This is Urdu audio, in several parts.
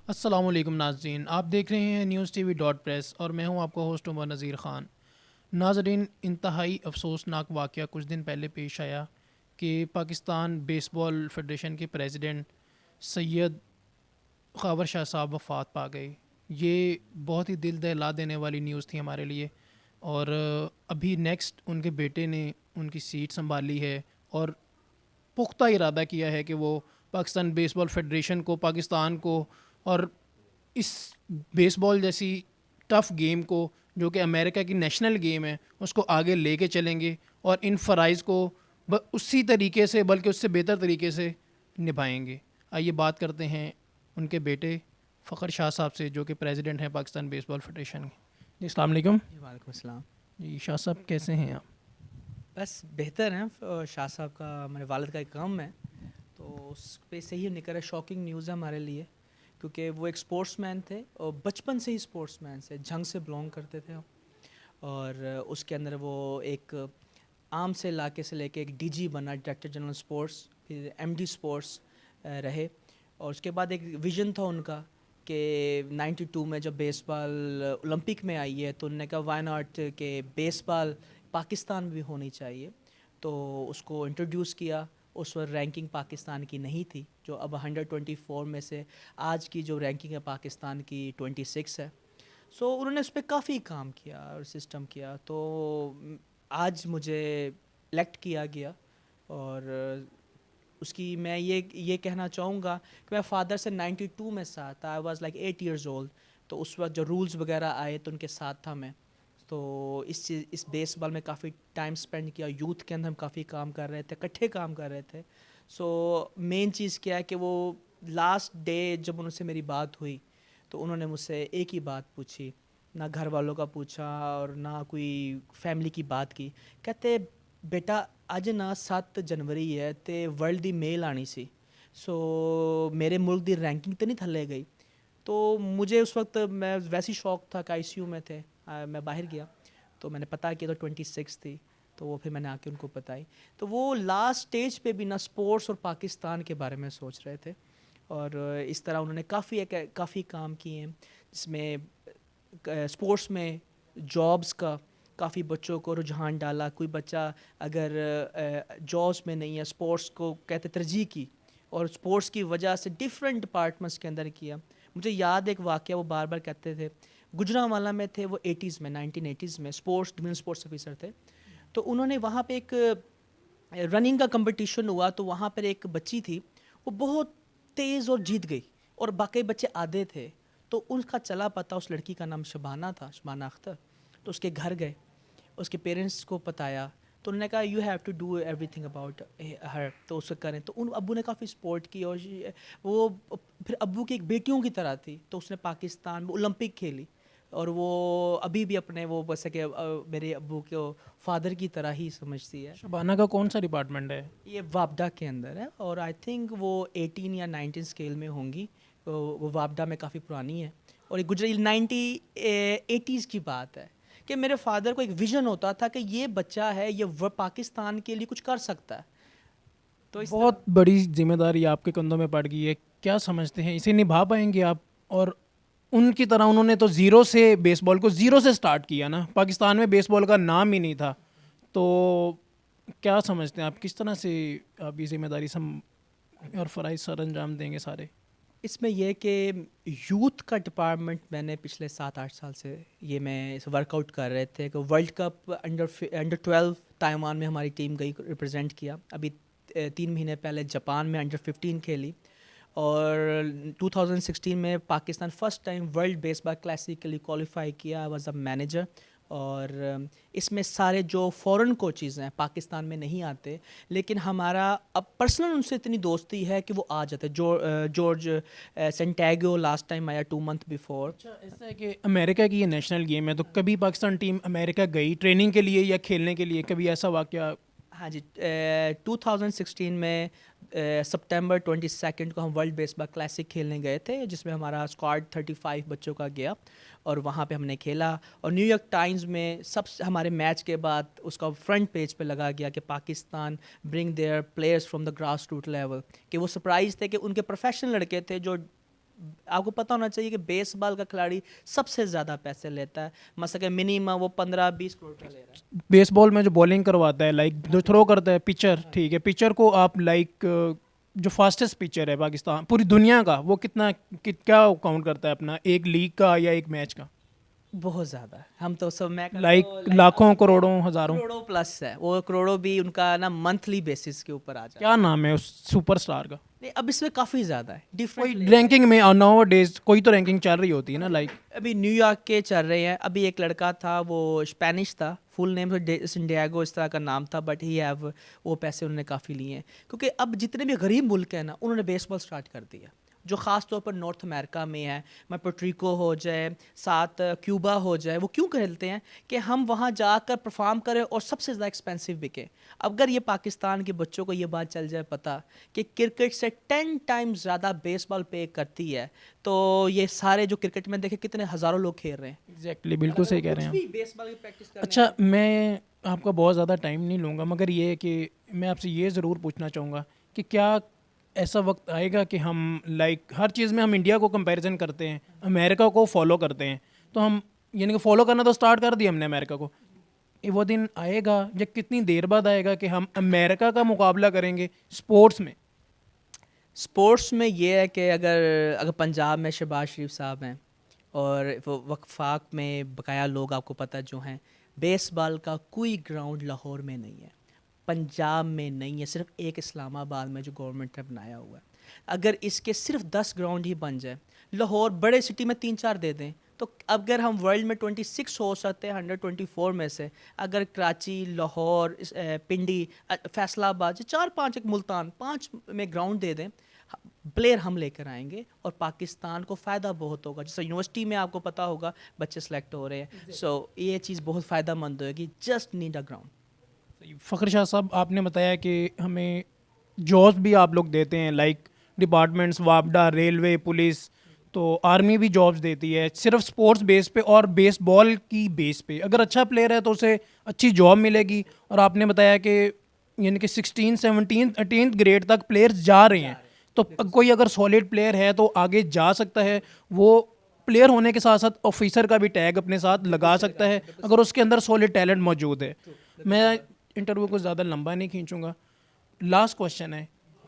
السلام علیکم ناظرین، آپ دیکھ رہے ہیں news T V dot press اور میں ہوں آپ کا ہوسٹ عمر نذیر خان۔ ناظرین، انتہائی افسوسناک واقعہ کچھ دن پہلے پیش آیا کہ پاکستان بیس بال فیڈریشن کے پریزیڈنٹ سید خاور شاہ صاحب وفات پا گئے۔ یہ بہت ہی دل دہلا دینے والی نیوز تھی ہمارے لیے، اور ابھی نیکسٹ ان کے بیٹے نے ان کی سیٹ سنبھالی ہے اور پختہ ارادہ کیا ہے کہ وہ پاکستان بیس بال فیڈریشن کو، پاکستان کو اور اس بیس بال جیسی ٹف گیم کو جو کہ امریکہ کی نیشنل گیم ہے اس کو آگے لے کے چلیں گے اور ان فرائض کو اسی طریقے سے بلکہ اس سے بہتر طریقے سے نبھائیں گے۔ آئیے بات کرتے ہیں ان کے بیٹے فخر شاہ صاحب سے جو کہ پریزیڈنٹ ہیں پاکستان بیس بال فیڈریشن کے۔ جی السلام علیکم۔ جی وعلیکم السلام۔ جی شاہ صاحب کیسے ہیں آپ؟ بس بہتر ہیں۔ شاہ صاحب کا میرے والد کا ایک کام ہے تو اس پہ سے ہی نکل رہا ہے۔ شاکنگ نیوز ہے ہمارے لیے کیونکہ وہ ایک سپورٹس مین تھے اور بچپن سے ہی سپورٹس مین سے جنگ سے بلانگ کرتے تھے، اور اس کے اندر وہ ایک عام سے علاقے سے لے کے ایک ڈی جی بنا، ڈائریکٹر جنرل سپورٹس، پھر ایم ڈی سپورٹس رہے، اور اس کے بعد ایک ویژن تھا ان کا کہ 92 میں جب بیس بال اولمپک میں آئی ہے تو انہوں نے کہا وائی ناٹ کہ بیس بال پاکستان میں بھی ہونی چاہیے، تو اس کو انٹروڈیوس کیا۔ اس وقت رینکنگ پاکستان کی نہیں تھی، جو اب 124 میں سے آج کی جو رینکنگ ہے پاکستان کی 26 ہے۔ سو انہوں نے اس پہ کافی کام کیا اور سسٹم کیا، تو آج مجھے الیکٹ کیا گیا، اور اس کی میں یہ کہنا چاہوں گا کہ میں فادر سے 92 میں ساتھ تھا، I was like 8 years old, تو اس وقت جو رولز وغیرہ آئے تو ان کے ساتھ تھا میں، تو اس بیس بال میں کافی ٹائم سپینڈ کیا، یوتھ کے اندر ہم کافی کام کر رہے تھے، اکٹھے کام کر رہے تھے۔ سو مین چیز کیا ہے کہ وہ لاسٹ ڈے جب ان سے میری بات ہوئی تو انہوں نے مجھ سے ایک ہی بات پوچھی، نہ گھر والوں کا پوچھا اور نہ کوئی فیملی کی بات کی، کہتے بیٹا اج نا 7 جنوری ہے تے ورلڈ دی میل آنی سی، سو میرے ملک دی رینکنگ تو نہیں تھلے گئی۔ تو مجھے اس وقت میں ویسی شوق تھا کہ آئی سی یو میں تھے، میں باہر گیا تو میں نے پتہ کیا تو 26 تھی، تو وہ پھر میں نے آ کے ان کو بتائی، تو وہ لاسٹ اسٹیج پہ بھی نہ اسپورٹس اور پاکستان کے بارے میں سوچ رہے تھے، اور اس طرح انہوں نے کافی کام کیے ہیں، جس میں اسپورٹس میں جابس کا کافی بچوں کو رجحان ڈالا۔ کوئی بچہ اگر جابس میں نہیں ہے، اسپورٹس کو کہتے ترجیح کی، اور اسپورٹس کی وجہ سے ڈفرینٹ ڈپارٹمنٹس کے اندر کیا۔ مجھے یاد ایک واقعہ، وہ بار بار کہتے تھے، گجرانوالہ میں تھے وہ 80s میں، 1980s میں اسپورٹس ڈویژن اسپورٹس آفیسر تھے، تو انہوں نے وہاں پہ ایک رننگ کا کمپٹیشن ہوا، تو وہاں پر ایک بچی تھی، وہ بہت تیز اور جیت گئی، اور باقی بچے آدھے تھے، تو ان کا چلا پتہ، اس لڑکی کا نام شبانہ تھا، شبانہ اختر، تو اس کے گھر گئے، اس کے پیرنٹس کو بتایا، تو انہوں نے کہا you have to do everything about her, تو اس کو کریں، تو ان ابو نے کافی سپورٹ کی، اور وہ پھر ابو کی ایک بیٹیوں کی طرح تھی، تو اس نے پاکستان میں اولمپک کھیلی، اور وہ ابھی بھی اپنے وہ بس کہ میرے ابو کے فادر کی طرح ہی سمجھتی ہے۔ شبانہ کا کون سا ڈپارٹمنٹ ہے؟ یہ وابڈا کے اندر ہے، اور آئی تھنک وہ 18 یا 19 اسکیل میں ہوں گی، وہ وابڈا میں کافی پرانی ہے، اور یہ گجرات 80s کی بات ہے کہ میرے فادر کو ایک ویژن ہوتا تھا کہ یہ بچہ ہے، یہ پاکستان کے لیے کچھ کر سکتا ہے، تو اس طرح بہت بڑی ذمہ داری آپ کے کندھوں میں پڑ گئی ہے، کیا سمجھتے ہیں اسے نبھا پائیں گے آپ؟ اور ان کی طرح انہوں نے تو زیرو سے بیس بال کو زیرو سے سٹارٹ کیا نا، پاکستان میں بیس بال کا نام ہی نہیں تھا، تو کیا سمجھتے ہیں آپ کس طرح سے آپ یہ ذمہ داری اور فرائض سر انجام دیں گے سارے؟ اس میں یہ کہ یوتھ کا ڈپارٹمنٹ میں نے پچھلے 7-8 سال سے یہ میں ورک آؤٹ کر رہے تھے کہ ورلڈ کپ انڈر 12 تائیوان میں ہماری ٹیم گئی، ریپرزینٹ کیا، ابھی 3 مہینے پہلے جاپان میں انڈر 15 کھیلی، اور 2016 میں پاکستان فرسٹ ٹائم ورلڈ بیس بال کلاسک کے لیے کوالیفائی کیا، آئی واز اے مینیجر، اور اس میں سارے جو فورن کوچز ہیں پاکستان میں نہیں آتے، لیکن ہمارا اب پرسنل ان سے اتنی دوستی ہے کہ وہ آ جاتے، جارج سینٹیگو لاسٹ ٹائم آیا 2 months بیفور۔ اچھا ایسا ہے کہ امریکہ کی یہ نیشنل گیم ہے، تو کبھی پاکستان ٹیم امریکہ گئی ٹریننگ کے لیے یا کھیلنے کے لیے؟ کبھی ایسا واقعہ؟ ہاں جی، 2016 میں سپٹمبر 22 کو ہم ورلڈ بیس بال کلاسک کھیلنے گئے تھے، جس میں ہمارا اسکواڈ 35 بچوں کا گیا، اور وہاں پہ ہم نے کھیلا، اور نیو یارک ٹائمز میں ہمارے میچ کے بعد اس کا فرنٹ پیج پہ لگا گیا کہ Pakistan bring their players from the grass root level, کہ وہ سرپرائز تھے کہ ان کے پروفیشنل لڑکے تھے جو آپ کو پتہ ہونا چاہیے کہ بیس بال کا کھلاڑی سب سے زیادہ پیسے لیتا ہے، مثلا کہ منیمم وہ 15-20 کروڑ کا لے رہا ہے. بیس بال میں جو بالنگ کرواتا ہے لائک جو تھرو کرتا ہے پچر، ٹھیک ہے، پچر کو آپ لائک جو فاسٹسٹ پچر ہے پاکستان پوری دنیا کا، وہ کتنا کیا کاؤنٹ کرتا ہے اپنا ایک لیگ کا یا ایک میچ کا؟ بہت زیادہ ہے. ہم تو سب میں لائک لاکھوں کروڑوں ہزاروں کروڑوں پلس ہے وہ، کروڑوں بھی ان کا نا منتھلی بیسس کے اوپر آ جاتا ہے. کیا نام ہے اس سپر اسٹار کا؟ نہیں اب اس میں کافی زیادہ ہے کوئی ڈفرینٹ. رینکنگ میں ناؤ ڈیز کوئی تو رینکنگ چل رہی ہوتی ہے نا لائک. ابھی نیو یارک کے چل رہے ہیں. ابھی ایک لڑکا تھا وہ اسپینش تھا، فل نیم سنڈیاگو اس طرح کا نام تھا، بٹ ہی ہیو وہ پیسے انہوں نے کافی لیے ہیں کیونکہ اب جتنے بھی غریب ملک ہیں نا انہوں نے بیس بال اسٹارٹ کر دیا، جو خاص طور پر نارتھ امریکہ میں ہے. میں پوٹریکو ہو جائے، ساتھ کیوبا ہو جائے، وہ کیوں کھیلتے ہیں کہ ہم وہاں جا کر پرفارم کریں اور سب سے زیادہ ایکسپینسو بکے. اگر یہ پاکستان کے بچوں کو یہ بات چل جائے پتہ کہ کرکٹ سے 10 ٹائمز زیادہ بیس بال پے کرتی ہے، تو یہ سارے جو کرکٹ میں دیکھیں کتنے ہزاروں لوگ کھیل رہے ہیں. ایگزیکٹلی بالکل صحیح کہہ رہے ہیں آپ. بیس بال کی پریکٹس کرنے اچھا میں آپ کا بہت زیادہ ٹائم نہیں لوں گا، مگر یہ ہے کہ میں آپ سے یہ ضرور پوچھنا چاہوں گا کہ کیا ایسا وقت آئے گا کہ ہم لائک ہر چیز میں ہم انڈیا کو کمپیریزن کرتے ہیں، امریکہ کو فالو کرتے ہیں، تو ہم یعنی کہ فالو کرنا تو اسٹارٹ کر دیا ہم نے امریکہ کو، وہ دن آئے گا یا کتنی دیر بعد آئے گا کہ ہم امریکہ کا مقابلہ کریں گے اسپورٹس میں؟ اسپورٹس میں یہ ہے کہ اگر پنجاب میں شہباز شریف صاحب ہیں اور وفاق میں بقایا لوگ آپ کو پتہ جو ہیں، بیس بال کا کوئی گراؤنڈ لاہور میں نہیں ہے، پنجاب میں نہیں ہے، صرف ایک اسلام آباد میں جو گورنمنٹ نے بنایا ہوا ہے. اگر اس کے صرف 10 گراؤنڈ ہی بن جائے، لاہور بڑے سٹی میں 3-4 دے دیں، تو اگر ہم ورلڈ میں 26 ہو سکتے ہیں 124 میں سے، اگر کراچی، لاہور، پنڈی، فیصل آباد 4-5 ایک ملتان 5 میں گراؤنڈ دے دیں، پلیئر ہم لے کر آئیں گے اور پاکستان کو فائدہ بہت ہوگا. جیسے یونیورسٹی میں آپ کو پتہ ہوگا بچے سلیکٹ ہو رہے ہیں، سو یہ چیز بہت فائدہ مند ہوگی. Just need a ground. فخر شاہ صاحب آپ نے بتایا کہ ہمیں جابس بھی آپ لوگ دیتے ہیں لائک ڈپارٹمنٹس، وابڈا، ریلوے، پولیس، تو آرمی بھی جابس دیتی ہے صرف اسپورٹس بیس پہ اور بیس بال کی بیس پہ. اگر اچھا پلیئر ہے تو اسے اچھی جاب ملے گی، اور آپ نے بتایا کہ یعنی کہ 16 17 18 گریڈ تک پلیئرز جا رہے ہیں، تو کوئی اگر سالڈ پلیئر ہے تو آگے جا سکتا ہے. وہ پلیئر ہونے کے ساتھ ساتھ آفیسر کا بھی ٹیگ اپنے ساتھ لگا سکتا ہے اگر اس کے اندر سالڈ ٹیلنٹ موجود ہے. میں انٹرویو کو زیادہ لمبا نہیں کھینچوں گا. لاسٹ کوشچن ہے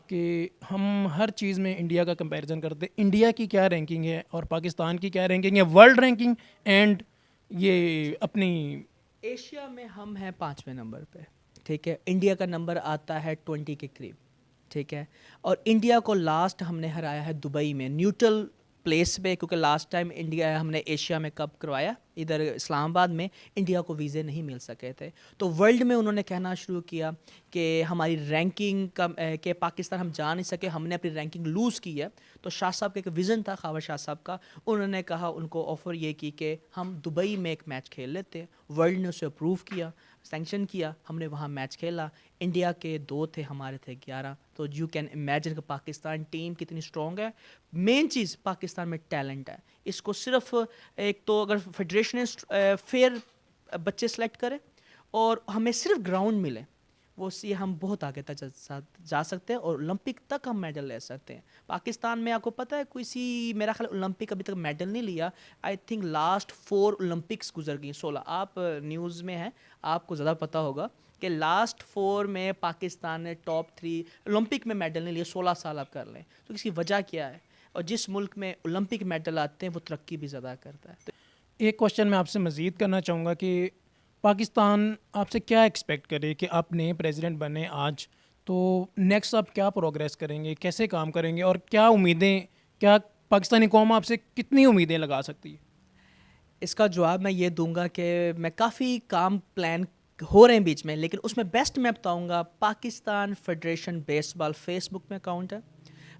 کہ ہم ہر چیز میں انڈیا کا کمپیریزن کرتے ہیں، انڈیا کی کیا رینکنگ ہے اور پاکستان کی کیا رینکنگ ہے ورلڈ رینکنگ اینڈ یہ اپنی ایشیا میں ہم ہیں 5ویں نمبر پہ، ٹھیک ہے. انڈیا کا نمبر آتا ہے 20 کے قریب، ٹھیک ہے. اور انڈیا کو لاسٹ ہم نے ہرایا ہے دبئی میں، نیوٹرل پلیس پہ، کیونکہ لاسٹ ٹائم انڈیا ہم نے ایشیا میں کب کروایا ادھر اسلام آباد میں، انڈیا کو ویزے نہیں مل سکے تھے. تو ورلڈ میں انہوں نے کہنا شروع کیا کہ ہماری رینکنگ کم کہ پاکستان ہم جا نہیں سکے، ہم نے اپنی رینکنگ لوز کی ہے. تو شاہ صاحب کا ایک ویژن تھا، خاور شاہ صاحب کا، انہوں نے کہا، ان کو آفر یہ کی کہ ہم دبئی میں ایک میچ کھیل لیتے ہیں. ورلڈ نے اسے اپروو کیا، سینکشن کیا، ہم نے وہاں میچ کھیلا. انڈیا کے 2 تھے، ہمارے تھے 11. تو یو کین امیجن کہ پاکستان ٹیم کتنی اسٹرانگ ہے. مین چیز پاکستان میں ٹیلنٹ ہے. اس کو صرف ایک تو اگر فیڈریشن فیئر بچے سلیکٹ کرے اور ہمیں صرف گراؤنڈ ملے، وہ سے ہم بہت آگے تک جا سکتے ہیں اور اولمپک تک ہم میڈل لے سکتے ہیں. پاکستان میں آپ کو پتہ ہے کوئی میرا خیال اولمپک ابھی تک میڈل نہیں لیا. آئی تھنک لاسٹ 4 اولمپکس گزر گئی، 16. آپ نیوز میں ہیں، آپ کو زیادہ پتہ ہوگا کہ لاسٹ 4 میں پاکستان نے ٹاپ 3 اولمپک میں میڈل نہیں لیا. 16 سال آپ کر لیں تو اس کی وجہ کیا ہے؟ اور جس ملک میں اولمپک میڈل آتے ہیں وہ ترقی بھی زیادہ کرتا ہے. ایک کوشچن میں آپ سے مزید کرنا چاہوں گا کہ پاکستان آپ سے کیا ایکسپیکٹ کرے کہ آپ نئے پریزیڈنٹ بنے آج، تو نیکسٹ آپ کیا پروگریس کریں گے، کیسے کام کریں گے، اور کیا امیدیں، کیا پاکستانی قوم آپ سے کتنی امیدیں لگا سکتی ہے؟ اس کا جواب میں یہ دوں گا کہ میں کافی کام پلان ہو رہے ہیں بیچ میں، لیکن اس میں بیسٹ میں بتاؤں گا پاکستان فیڈریشن بیس بال فیس بک میں اکاؤنٹ ہے،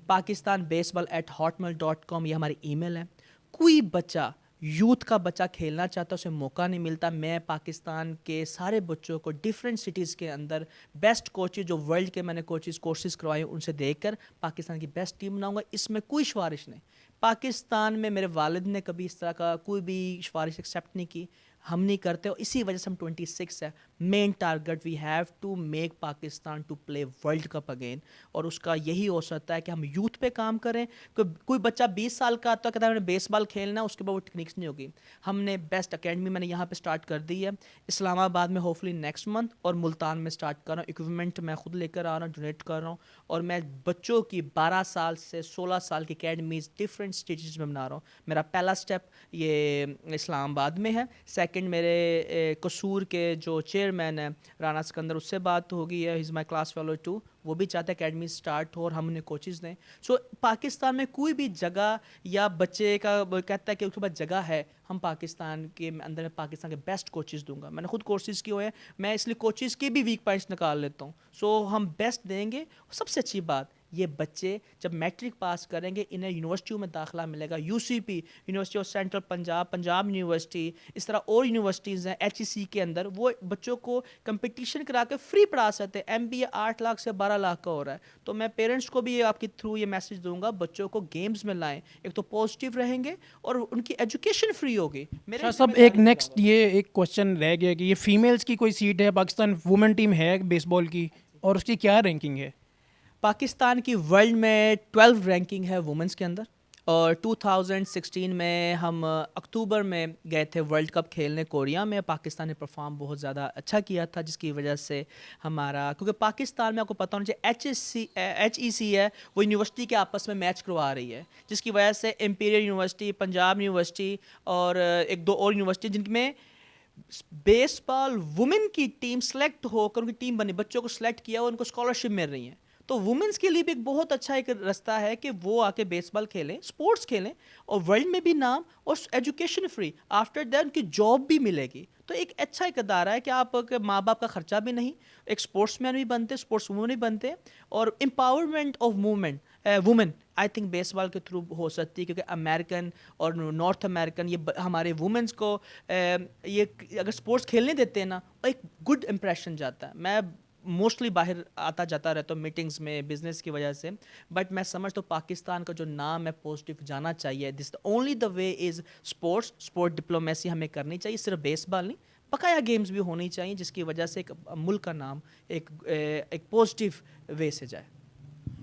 پاکستان بیس بال @hotmail.com یہ ہماری ای میل ہے. کوئی بچہ، یوتھ کا بچہ کھیلنا چاہتا ہے، اسے موقع نہیں ملتا. میں پاکستان کے سارے بچوں کو ڈفرینٹ سٹیز کے اندر بیسٹ کوچز جو ورلڈ کے میں نے کورسز کروائے ان سے دیکھ کر پاکستان کی بیسٹ ٹیم بناؤں گا. اس میں کوئی سفارش نہیں. پاکستان میں میرے والد نے کبھی اس طرح کا کوئی بھی سفارش ایکسیپٹ نہیں کی، ہم نہیں کرتے، اور اسی وجہ سے ہم 26 ہے. Main target we have to make Pakistan to play world cup again, اور اس کا یہی ہو سکتا ہے کہ ہم یوتھ پہ کام کریں. کوئی بچہ 20 سال کا آتا ہے کہتا ہے میں نے بیس بال کھیلنا ہے, اس کے بعد وہ ٹیکنیکس نہیں ہوگی. ہم نے بیسٹ اکیڈمی میں نے یہاں پہ اسٹارٹ کر دی ہے اسلام آباد میں, ہوپفلی نیکسٹ منتھ, اور ملتان میں اسٹارٹ کر رہا ہوں. اکوپمنٹ میں خود لے کر آ رہا ہوں, ڈونیٹ کر رہا ہوں, اور میں بچوں کی 12 سال سے 16 سال کی اکیڈمیز ڈفرینٹ اسٹیجز میں بنا رہا ہوں. میرا پہلا اسٹیپ یہ اسلام آباد میں ہے. سیکنڈ میرے قصور کے جو چیئرمین ہیں رانا سکندر, اس سے بات ہوگی ہے, ہی از مائی کلاس فیلو ٹو, وہ بھی چاہتے ہیں اکیڈمی اسٹارٹ ہو اور ہم انہیں کوچز دیں. سو پاکستان میں کوئی بھی جگہ یا بچے کا کہتا ہے کہ اس کے بعد جگہ ہے, ہم پاکستان کے اندر پاکستان کے بیسٹ کوچز دوں گا. میں نے خود کورسز کیے ہوئے ہیں, میں اس لیے کوچز کے بھی ویک پوائنٹس نکال لیتا ہوں. سو ہم بیسٹ دیں گے. سب سے اچھی بات, یہ بچے جب میٹرک پاس کریں گے انہیں یونیورسٹیوں میں داخلہ ملے گا. U C P, university of central Punjab, Punjab university, اس طرح اور یونیورسٹیز ہیں ایچ ای سی کے اندر, وہ بچوں کو کمپٹیشن کرا کے فری پڑھا سکتے ہیں. ایم بی اے 8 لاکھ سے 12 لاکھ کا ہو رہا ہے. تو میں پیرنٹس کو بھی آپ کے تھرو یہ میسج دوں گا, بچوں کو گیمز میں لائیں, ایک تو پازیٹیو رہیں گے اور ان کی ایجوکیشن فری ہوگی. شاہ صاحب ایک نیکسٹ یہ ایک کوشچن رہ گیا کہ یہ فیمیلز کی کوئی سیٹ ہے, پاکستان وومن ٹیم ہے بیس بال کی, اور اس کی کیا رینکنگ ہے؟ پاکستان کی ورلڈ میں 12 رینکنگ ہے وومنس کے اندر, اور 2016 میں ہم اکتوبر میں گئے تھے ورلڈ کپ کھیلنے کوریا میں. پاکستان نے پرفارم بہت زیادہ اچھا کیا تھا, جس کی وجہ سے ہمارا, کیونکہ پاکستان میں آپ کو پتہ ہونا چاہیے ایچ ای سی ہے, وہ یونیورسٹی کے آپس میں میچ کروا رہی ہے, جس کی وجہ سے امپیریل یونیورسٹی, پنجاب یونیورسٹی اور ایک دو اور یونیورسٹی جن میں بیس بال وومن کی ٹیم سلیکٹ ہو کر ان کی ٹیم بنی, بچوں کو سلیکٹ کیا اور ان کو اسکالرشپ مل رہی ہیں. تو وومنس کے لیے بھی ایک بہت اچھا ایک راستہ ہے کہ وہ آ کے بیس بال کھیلیں, اسپورٹس کھیلیں, اور ورلڈ میں بھی نام, اور education free. After that in کی جاب بھی ملے گی. تو ایک اچھا ایک ادارہ ہے کہ آپ کے ماں باپ کا خرچہ بھی نہیں, ایک اسپورٹس مین بھی بنتے, اسپورٹس وومن بھی بنتے, اور empowerment of women I think baseball کے تھرو ہو سکتی ہے. کیونکہ امریکن اور نارتھ امریکن یہ ہمارے وومنس کو یہ اگر اسپورٹس کھیلنے دیتے ہیں نا, ایک گڈ امپریشن جاتا ہے. میں موسٹلی باہر آتا جاتا رہتا ہوں میٹنگز میں بزنس کی وجہ سے, بٹ میں سمجھتا ہوں پاکستان کا جو نام ہے پازیٹیو جانا چاہیے. This only the way is sports. Sport diplomacy ہمیں کرنی چاہیے, صرف بیس بال نہیں, بقایا گیمز بھی ہونی چاہیے, جس کی وجہ سے ایک ملک کا نام ایک پازیٹیو وے سے جائے.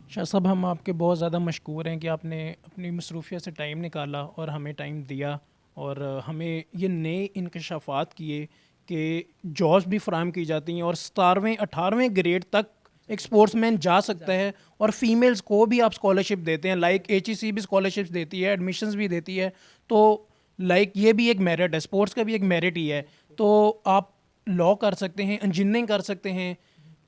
شاہ صاحب ہم آپ کے بہت زیادہ مشکور ہیں کہ آپ نے اپنی مصروفیت سے ٹائم نکالا اور ہمیں ٹائم دیا, اور ہمیں یہ نئے انکشافات کیے کہ جابس بھی فراہم کی جاتی ہیں, اور 17ویں 18ویں گریڈ تک ایک اسپورٹس مین جا سکتا ہے, اور فیمیلز کو بھی آپ اسکالرشپ دیتے ہیں, لائک ایچ ای سی بھی اسکالرشپس دیتی ہے, ایڈمیشنز بھی دیتی ہے. تو لائک یہ بھی ایک میرٹ ہے, اسپورٹس کا بھی ایک میرٹ ہی ہے. تو آپ لاء کر سکتے ہیں, انجینئرنگ کر سکتے ہیں,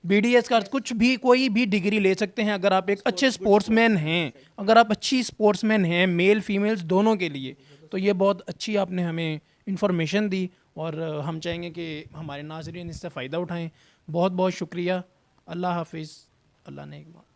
بی ڈی ایس کا کچھ بھی کوئی بھی ڈگری لے سکتے ہیں اگر آپ ایک اچھے اسپورٹس مین ہیں, اگر آپ اچھی اسپورٹس مین ہیں, میل فیمیلز دونوں کے لیے. تو یہ بہت اچھی آپ نے ہمیں انفارمیشن دی, اور ہم چاہیں گے کہ ہمارے ناظرین اس سے فائدہ اٹھائیں. بہت بہت شکریہ. اللہ حافظ. اللہ نے ایک بات